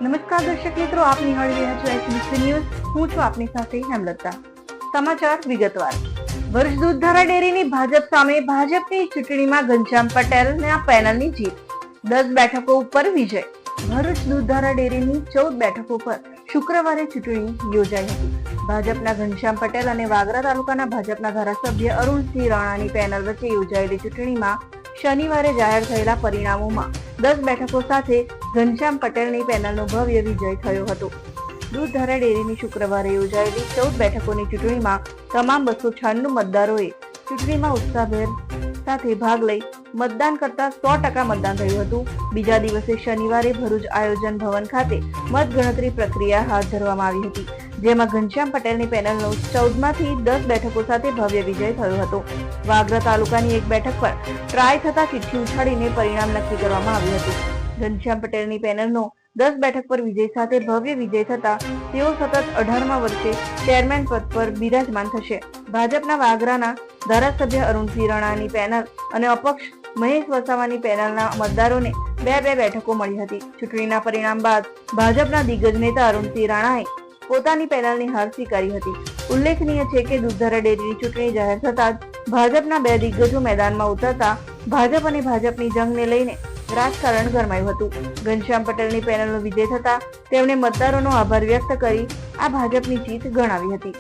નમસ્કાર દર્શક મિત્રો, આપ નિહાળી રહ્યા છો એસબીસી ન્યૂઝ. હું છું આપની સાથે હેમલતા. સમાચાર વિગતવાર. ભરૂચ દૂધધારા ડેરીની ભાજપ સામે ભાજપની ચૂંટણીમાં ઘનશ્યામ પટેલના પેનલની જીત, 10 બેઠકો ઉપર વિજય. ભરૂચ દૂધધારા ડેરીની 14 બેઠકો પર શુક્રવારે ચૂંટણી યોજાઈ હતી. ભાજપના ઘનશ્યામ પટેલ અને વાગરા તાલુકાના ભાજપના ધારાસભ્ય અરુણસિંહ રાણાની પેનલ વચ્ચે યોજાયેલી ચૂંટણીમાં શનિવારે જાહેર થયેલા પરિણામોમાં 10 બેઠકો સાથે ઘનશ્યામ પટેલની પેનલનો ભવ્ય વિજય થયો હતો. દૂધધારા ડેરીની શુક્રવારે યોજાયેલી 14 બેઠકોની ચૂંટણીમાં તમામ 296 મતદારોએ ચૂંટણીમાં ઉત્સાહભેર સાથે ભાગ લઈ મતદાન કરતા 100% મતદાન થયું હતું. બીજા દિવસે શનિવારે ભરૂચ આયોજન ભવન ખાતે મતગણતરી પ્રક્રિયા હાથ ધરવામાં આવી હતી, જેમાં ઘનશ્યામ પટેલની પેનલનો 14માંથી 10 બેઠકો સાથે ભવ્ય વિજય થયો હતો. વાગરા તાલુકાની એક બેઠક પર ટ્રાય થતા ચિઠ્ઠી ઉછાળીને પરિણામ નક્કી કરવામાં આવ્યું હતું. ઘનશ્યામ પટેલની પેનલનો 10 બેઠક પર વિજય સાથે ભવ્ય વિજય થતા તેઓ સતત 18મા વર્ષે ચેરમેન પદ પર બિરાજમાન થશે. ભાજપના વાગરાના ધારાસભ્ય અરુણસિંહ રાણાની પેનલ અને અપક્ષ મહેશ વસાવાની પેનલના મતદારોને 2 બેઠકો મળી હતી. ચૂંટણીના પરિણામ બાદ ભાજપના દિગ્ગજ નેતા અરુણસિંહ રાણાએ પોતાની પેનલની હાર સ્વીકારી હતી. ઉલ્લેખનીય છે કે દૂધધારા ડેરીની ચૂંટણી જાહેર થતા જ ભાજપના 2 દિગ્ગજો મેદાનમાં ઉતરતા ભાજપ અને ભાજપની જંગને લઈને રાજકારણ ગરમાયું હતું. ઘનશ્યામ પટેલની પેનલનો વિજય થતા તેમણે મતદારોનો આભાર વ્યક્ત કરી આ ભાજપની જીત ગણાવી હતી.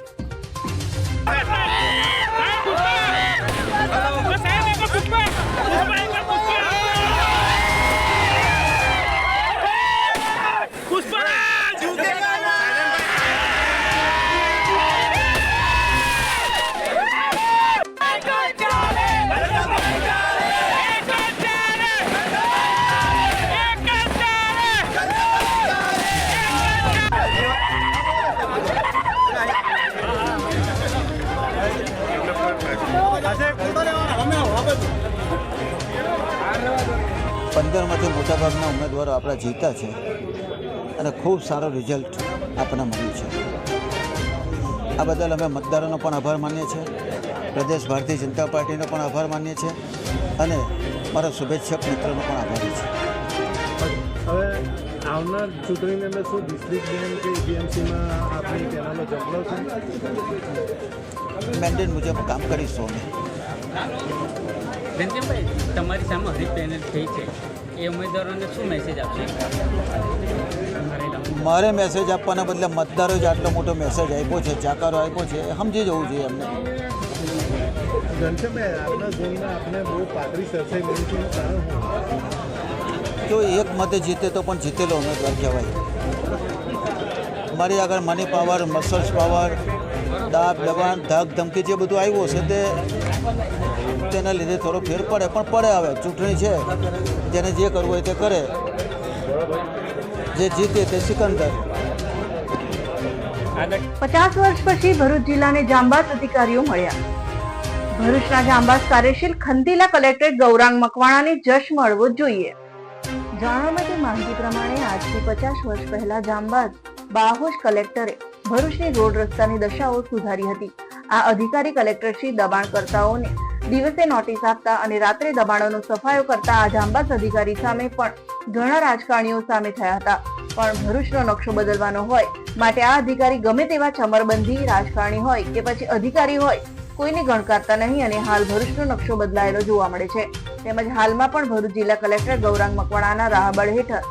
માંથી મોટાભાગના ઉમેદવારો આપણા જીતા છે અને ખૂબ સારો રિઝલ્ટ આપણને મળ્યું છે. આ બદલ અમે મતદારોનો પણ આભાર માનીએ છીએ, પ્રદેશ ભારતીય જનતા પાર્ટીનો પણ આભાર માનીએ છીએ અને મારા શુભેચ્છક મિત્રોનો પણ આભારી છે. હવે આવનાર ચૂંટણીની અંદર શું ડિસ્ટ્રિક્ટ બેન્ક કે એપીએમસીમાં આપણી પેનલો જંગલો છે? મેન્ડેટ મુજબ કામ કરીશું અમે. ઘનશ્યામભાઈ, તમારી સામે હરીફ પેનલ થઈ છે, એ ઉમેદવારોને શું મેસેજ આપશે? મારે મેસેજ આપવાના બદલે મતદારોએ જ આટલો મોટો મેસેજ આપ્યો છે, જાકારો આપ્યો છે, એ સમજી જવું જોઈએ અમને. ઘનશ્યામભાઈ, આપણા ઝોનમાં આપણે બહુ પાતળી સરસાઈ મળી છે, એનું કારણ શું? જો એક મતે જીતે તો પણ જીતેલો ઉમેદવાર કહેવાય. મારી આગળ મની પાવર, મસલ્સ પાવર, દાબ દબાણ, ધાક ધમકી જે બધું આવ્યું છે તેના લીધે થોડો ફેર પડે, પણ પડે. હવે ચૂંટણી છે, જેને જે કરવું હોય તે કરે, જે જીતે તે સિકંદર. 50 વર્ષ પછી ભરૂચ જિલ્લાને જાંબાઝ અધિકારીઓ મળ્યા. ભરૂચના જાંબાઝ કાર્યશીલ ખંતીલા કલેક્ટર ગૌરાંગ મકવાણાને જશ મળવો જોઈએ. જાણવા માટે માહિતી પ્રમાણે આજથી 50 વર્ષ પહેલા જાંબાઝ બાહોશ કલેક્ટરે ભરૂચની રોડ રસ્તાની દશાઓ સુધારી હતી. આ અધિકારી કલેક્ટરશ્રી દબાણકર્તાઓને દિવસે નોટિસ આપતા અને રાત્રે દબાણોનો સફાયો કરતા આ જાંબાઝ અધિકારી સામે પણ ઘણા રાજકારણીઓ સામે થયા હતા. પણ ભરૂચનો નકશો બદલવાનો હોય માટે આ અધિકારી ગમે તેવા ચમરબંધી રાજકારણી હોય કે પછી અધિકારી હોય, કોઈને ગણકારતા નહીં અને હાલ ભરૂચનો નકશો બદલાયેલો જોવા મળે છે. તેમજ હાલમાં પણ ભરૂચ જિલ્લા કલેક્ટર ગૌરાંગ મકવાણાના રાહબળ હેઠળ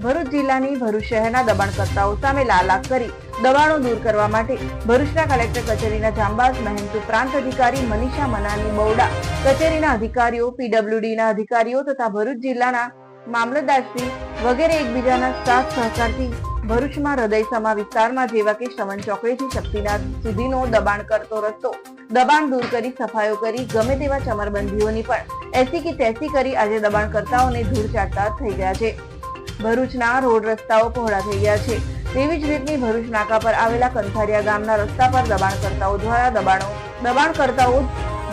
ભરૂચ જિલ્લાની ભરૂચ શહેરના દબાણકર્તાઓ સામે લાલાક કરી દબાણો દૂર કરવા માટે ભરૂચના કલેક્ટર કચેરીના જાંબાઝ મહેમતુ પ્રાંત અધિકારી મનીષા મનાની બૌડા, કચેરીના અધિકારીઓ, પીડબ્લ્યુડીના અધિકારીઓ તથા ભરૂચ જિલ્લાના મામલતદારશ્રી વગેરે એકબીજાના સાથ સહકારથી ભરૂચમાં હૃદયસમા વિસ્તારમાં જેવા કે શ્રવણ ચોકડીથી શક્તિનાથ સુધીનો દબાણ કરતો રસ્તો દબાણ દૂર કરી સફાયો કરી ગમે તેવા ચમરબંધીઓની પણ એસી કી તેસી કરી આજે દબાણકર્તાઓને ધૂળ ચાટતા થઈ ગયા છે. ભરૂચના રોડ રસ્તાઓ પહોળા થઈ ગયા છે. તેવી જ રીતની ભરૂચ નાકા પર આવેલા કંથારિયા ગામના રસ્તા પર દબાણકર્તાઓ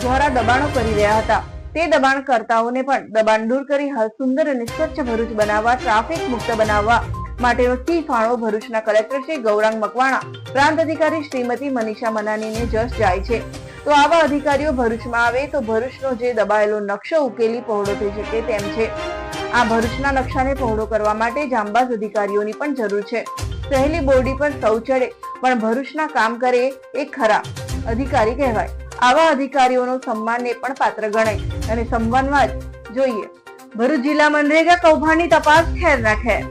દ્વારા દબાણો કરી રહ્યા હતા. તે દબાણકર્તાઓને પણ દબાણ દૂર કરી હાલ સુંદર અને સ્વચ્છ ભરૂચ બનાવવા, ટ્રાફિક મુક્ત બનાવવા માટેનો સિંહ ફાળો ભરૂચના કલેક્ટર શ્રી ગૌરાંગ મકવાણા, પ્રાંત અધિકારી શ્રીમતી મનીષા મનાનીને જશ જાય છે. તો આવા અધિકારીઓ ભરૂચમાં આવે તો ભરૂચનો જે દબાયેલો નકશો ઉકેલી પહોળો થઈ શકે તેમ છે. આ ભરૂચના નકશાને પહોળો કરવા માટે જાંબાઝ અધિકારીઓની પણ જરૂર છે. સહેલી બોરડી પર સૌ ચડે પણ ભરૂચના કામ કરે એ ખરા અધિકારી કહેવાય. આવા અધિકારીઓનો સન્માનને પણ પાત્ર ગણાય અને સન્માનવા જ જોઈએ. ભરૂચ જિલ્લા મનરેગા કૌભાંડની તપાસ ઠેરના ઠેર.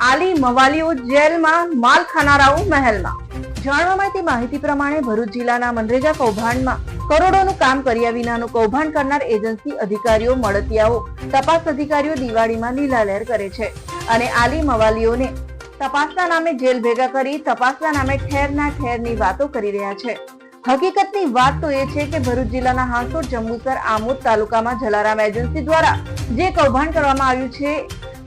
આલી મવાલીઓ જેલમાં, માલ ખાનારાઓ મહેલમાં. જાણવા મળતી માહિતી પ્રમાણે ભરૂચ જિલ્લાના મનરેગા કૌભાંડમાં કરોડોનું કામ કર્યા વિનાનું કૌભાંડ કરનાર એજન્સી અધિકારીઓ, મળતિયાઓ, તપાસ અધિકારીઓ દિવાળીમાં લીલાલહેર કરે છે અને આલી મવાલીઓને તપાસના નામે જેલ ભેગા કરી તપાસના નામે ઠેરના ઠેરની વાતો કરી રહ્યા છે. હકીકતની વાત તો એ છે કે ભરૂચ જિલ્લાના હાંસોટ, જંબુસર, આમોદ તાલુકામાં જલારામ એજન્સી દ્વારા જે કૌભાંડ કરવામાં આવ્યું છે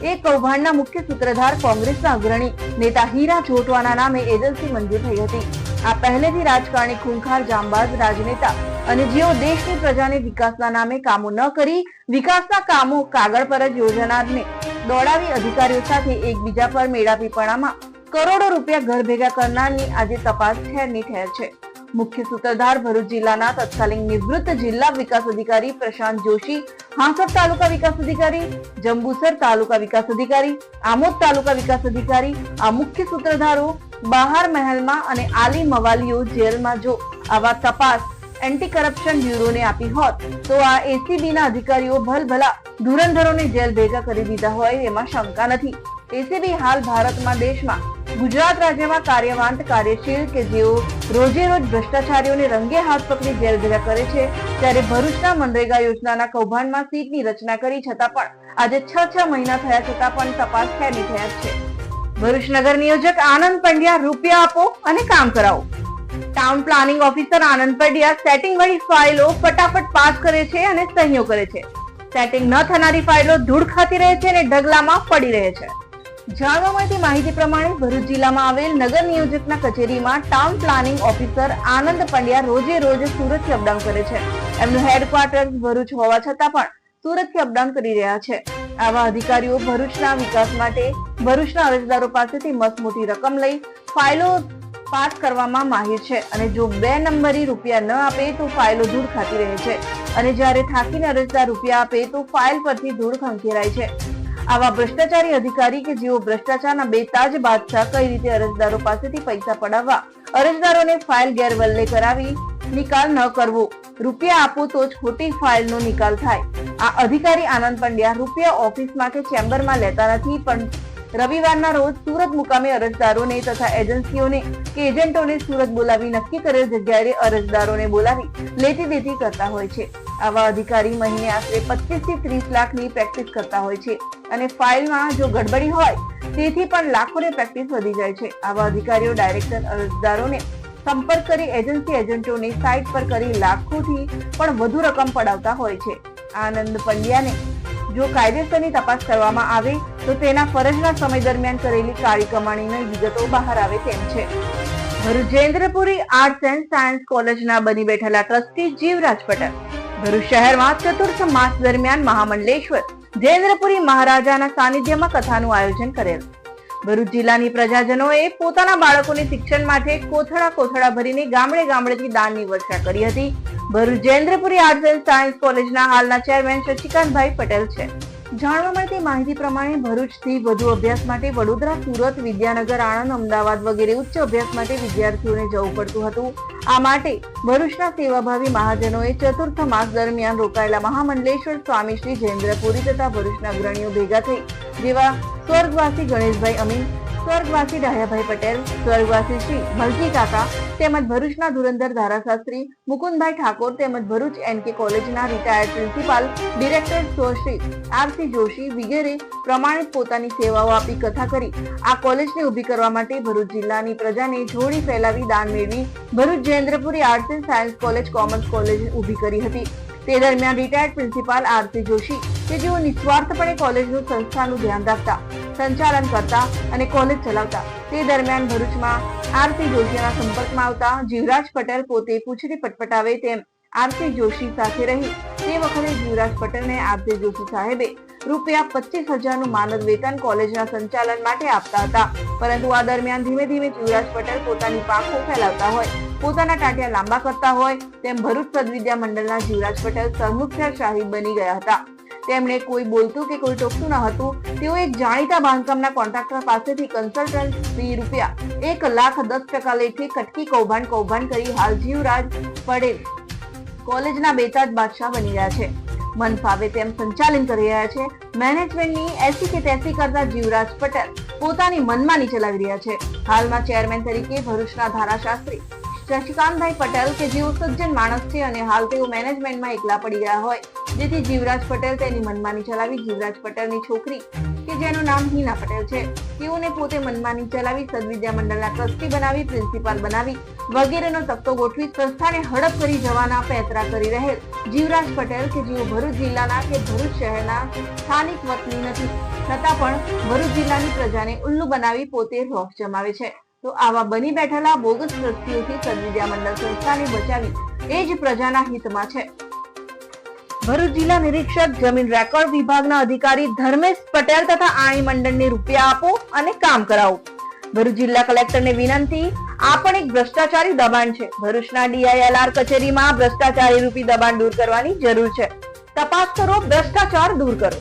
એ કૌભાંડના મુખ્ય સૂત્રધાર કોંગ્રેસના અગ્રણી નેતા હીરા જોટવાના નામે એજન્સી મંજૂર થઈ હતી. આ પહેલેથી રાજકારણી, ખૂંખાર, જાંબાઝ રાજનેતા અને જેઓ દેશની પ્રજાને વિકાસના નામે કામો ન કરી વિકાસના કામો કાગળ પર જ યોજનારને દોડાવી અધિકારીઓ સાથે એકબીજા પર મેળાપીપણામાં કરોડો રૂપિયા ઘર ભેગા કરનારની આજે તપાસ ઠેરની ઠેર છે. મુખ્ય સૂત્રધાર ભરૂચ જિલ્લાના તત્કાલીન નિવૃત્ત જિલ્લા વિકાસ અધિકારી પ્રશાંત જોશી, હાંસોટ તાલુકા વિકાસ અધિકારી, જંબુસર તાલુકા વિકાસ અધિકારી, આમોદ તાલુકા વિકાસ અધિકારી, આ મુખ્ય સૂત્રધારો બહાર મહેલમાં અને આલી મવાલીઓ જેલમાં જો આવા તપાસ એન્ટી કરપ્શન બ્યુરોને આપી હોત તો આ એસીબીના અધિકારીઓ ભલભલા ધુરંધરોને જેલ ભેગા કરી દીધા હોય એમાં શંકા નથી. એસીબી હાલ ભારતમાં, દેશમાં, ગુજરાત રાજ્યમાં કાર્યવાંત, કાર્યશીલ કે જેઓ રોજે રોજ ભ્રષ્ટાચારીઓને રંગે હાથ પકડી જેલ ભેગા કરે છે, ત્યારે ભરૂચના મનરેગા યોજનાના કૌભાંડમાં સીટની રચના કરી છતાં પણ આજે 6 મહિના થયા છતાં પણ તપાસ ઠેરની ઠેર છે. ભરૂચ નગર નિયોજક આનંદ પંડ્યા, રૂપિયા આપો અને કામ કરાવો. ટાઉન પ્લાનિંગ ઓફિસર આનંદ પંડ્યા સેટિંગ વાળી ફાઇલો ફટાફટ પાસ કરે છે અને સહીઓ કરે છે. સેટિંગ ન થનારી ફાઇલો ધૂળ ખાતી રહે છે અને ઢગલામાં પડી રહે છે. જાણવા મળતી માહિતી પ્રમાણે ભરૂચ જિલ્લામાં આવેલ નગર નિયોજકના કચેરીમાં ટાઉન પ્લાનિંગ ઓફિસર આનંદ પંડ્યા રોજે રોજ સુરતથી અપડાઉન કરે છે. એમનું હેડક્વાર્ટર ભરૂચ હોવા છતાં પણ સુરતથી અપડાઉન કરી રહ્યા છે. આવા અધિકારીઓ ભરૂચના વિકાસ માટે ભરૂચના અરજદારો પાસેથી મસમોટી રકમ લઈ ફાઇલો પાસ કરવામાં માહિર છે અને જો 2 નંબરી રૂપિયા ન આપે તો ફાઇલો ધૂળ ખાતી રહે છે અને જ્યારે થાકીને અરજદાર રૂપિયા આપે તો ફાઇલ પરથી ધૂળ ખંખેરાય છે. આવા ભ્રષ્ટાચારી અધિકારી કે જેઓ ભ્રષ્ટાચારના બેતાજ બાદશાહ કઈ રીતે અરજદારો પાસેથી પૈસા પડાવવા, અરજદારોને ફાઇલ ગેરવલ્લે કરાવી નિકાલ ન કરવો, રૂપિયા આપો તો જ ખોટી ફાઇલનો નિકાલ થાય. આ અધિકારી આનંદ પંડ્યા રૂપિયા ઓફિસમાં કે ચેમ્બરમાં લેતા નથી, પણ રવિવારના રોજ સુરત મુકામે અરજદારોને તથા એજન્સીઓને કે એજન્ટોને સુરત બોલાવી નક્કી કરેલ જગ્યાએ અરજદારોને બોલાવી લેતી દેતી કરતા હોય છે. આવા અધિકારી મહિને આશરે 25 થી 30 લાખની પ્રેક્ટિસ કરતા હોય છે અને ફાઇલમાં જો ગડબડી હોય તેથી પણ લાખોની પ્રેક્ટિસ વધી જાય છે. આવા અધિકારીઓ ડાયરેક્ટર અરજદારોને સંપર્ક કરી એજન્સી એજન્ટોને સાઇટ પર કરી લાખોથી પણ વધુ રકમ પડાવતા હોય છે. આનંદ પંડ્યાને જો કાયદેસરની તપાસ કરવામાં આવે તો તેના ફરજના સમય દરમિયાન કરેલી કાળી કમાણીની વિગતો બહાર આવે તેમ છે. Bharuch Jayendrapuri arts and science કોલેજના બની બેઠેલા ટ્રસ્ટી જીવરાજ પટેલ ભરૂચ શહેરમાં ચતુર્થ માસ દરમિયાન મહામંડલેશ્વર જયેન્દ્રપુરી મહારાજાના સાનિધ્યમાં કથાનું આયોજન કરેલ. ભરૂચ જિલ્લાની પ્રજાજનોએ પોતાના બાળકોને શિક્ષણ માટે કોથળા ભરીને ગામડે ગામડેથી દાનની વર્ષા કરી હતી. Bharuch Jayendrapuri arts and science કોલેજના હાલના ચેરમેન શશિકાંતભાઈ પટેલ છે. જાણવા મળતી માહિતી પ્રમાણે ભરૂચથી વધુ અભ્યાસ માટે વડોદરા, સુરત, વિદ્યાનગર, આણંદ, અમદાવાદ વગેરે ઉચ્ચ અભ્યાસ માટે વિદ્યાર્થીઓને જવું પડતું હતું. આ માટે ભરૂચના સેવાભાવી મહાજનોએ ચતુર્થ માસ દરમિયાન રોકાયેલા મહામંડલેશ્વર સ્વામી શ્રી જયેન્દ્રપુરી તથા ભરૂચના અગ્રણીઓ ભેગા થઈ જેવા સ્વર્ગવાસી ગણેશભાઈ અમીન, સ્વર્ગવાસી ડાયાભાઈ પટેલ, સ્વર્ગવાસી શ્રી ભલજી કાકા તેમજ ભરૂચના ધુરંધર ધારાશાસ્ત્રી મુકુંદભાઈ ઠાકોર તેમજ ભરૂચ એનકે કોલેજના retired principal director Shri RC Joshi વગેરે પ્રમાણિત પોતાની સેવાઓ આપી કથા કરી આ કોલેજને ઊભી કરવા માટે ભરૂચ જિલ્લાની પ્રજાને જોડી ફેલાવી દાન મેળવી Bharuch Jayendrapuri arts and science college commerce college ઊભી કરી હતી. તે દરમિયાન રિટાયર્ડ પ્રિન્સિપાલ આરસી જોશી કે જેઓ નિસ્વાર્થપણે કોલેજનું સંસ્થાનું ધ્યાન રાખતા, સંચાલન કરતા અને કોલેજ ચલાવતા, તે દરમિયાન ભરૂચમાં આરસી જોશીના સંપર્કમાં આવતા જીવરાજ પટેલ પોતે પૂંછડી પટપટાવે તેમ આરસી જોશી સાથે રહી તે વખતે જીવરાજ પટેલને આરસી જોશી સાહેબે રૂપિયા 25,000નું માનદ વેતન કોલેજના સંચાલન માટે આપતા હતા. પરંતુ આ દરમિયાન ધીમે ધીમે જીવરાજ પટેલ પોતાની પાંખો ફેલાવતા હોય, પોતાના ટાંટિયા લાંબા કરતા હોય તેમ ભરૂચ સદવિદ્યા મંડળના જીવરાજ પટેલ સરમુખત્યાર શાહી બની ગયા હતા. તેમણે કોઈ બોલતું કે કોઈ ટોકતું ન હતું. તેઓ એક જાણીતા બાંધકામના કોન્ટ્રાક્ટર પાસેથી કન્સલ્ટન્ટ ફી રૂપિયા 1,10,000 લેખે કટકી કૌભાંડ કરી હાલ જીવરાજ પટેલ કોલેજના બેતાજ બાદશાહ બની રહ્યા છે. મન ફાવે તેમ સંચાલન કરી રહ્યા છે. મેનેજમેન્ટની એસી કે તેસી કરતા જીવરાજ પટેલ પોતાની મનમાની ચલાવી રહ્યા છે. હાલમાં ચેરમેન તરીકે ભરૂચના ધારાશાસ્ત્રી શશિકાંતભાઈ પટેલ કે જેઓ સજ્જન માણસ છે અને હાલ તેઓ મેનેજમેન્ટમાં એકલા પડી ગયા હોય, જેથી જીવરાજ પટેલ તેની મનમાની ચલાવી જીવરાજ પટેલની છોકરી કે જેનું નામ હિના પટેલ છે, તેઓને પોતે મનમાની ચલાવી સદવિદ્યા મંડળના ટ્રસ્ટી બનાવી, પ્રિન્સિપાલ બનાવી વગેરેનો તકતો ગોઠવી સંસ્થાને હડપ કરી જવાના પેતરા કરી રહેલ જીવરાજ પટેલ કે જેઓ ભરૂચ જિલ્લાના કે ભરૂચ શહેરના સ્થાનિક વતની નથી, છતાં પણ ભરૂચ જિલ્લાની પ્રજાને ઉલ્લુ બનાવી પોતે રોફ જમાવે છે. તો આવા બની બેઠેલા બોગસ ટ્રસ્ટીઓથી સદવિદ્યા મંડળ સંસ્થાને બચાવી એ જ પ્રજાના હિતમાં છે. ભરૂચ જિલ્લા નિરીક્ષક જમીન રેકોર્ડ વિભાગના અધિકારી ધર્મેશ પટેલ તથા આણી મંડળને રૂપિયા આપો અને કામ કરાવો. ભરૂચ જિલ્લા કલેક્ટરને વિનંતી, આ પણ એક ભ્રષ્ટાચારી દબાણ છે. ભરૂચના DILR કચેરીમાં ભ્રષ્ટાચારી રૂપી દબાણ દૂર કરવાની જરૂર છે. તપાસ કરો, ભ્રષ્ટાચાર દૂર કરો.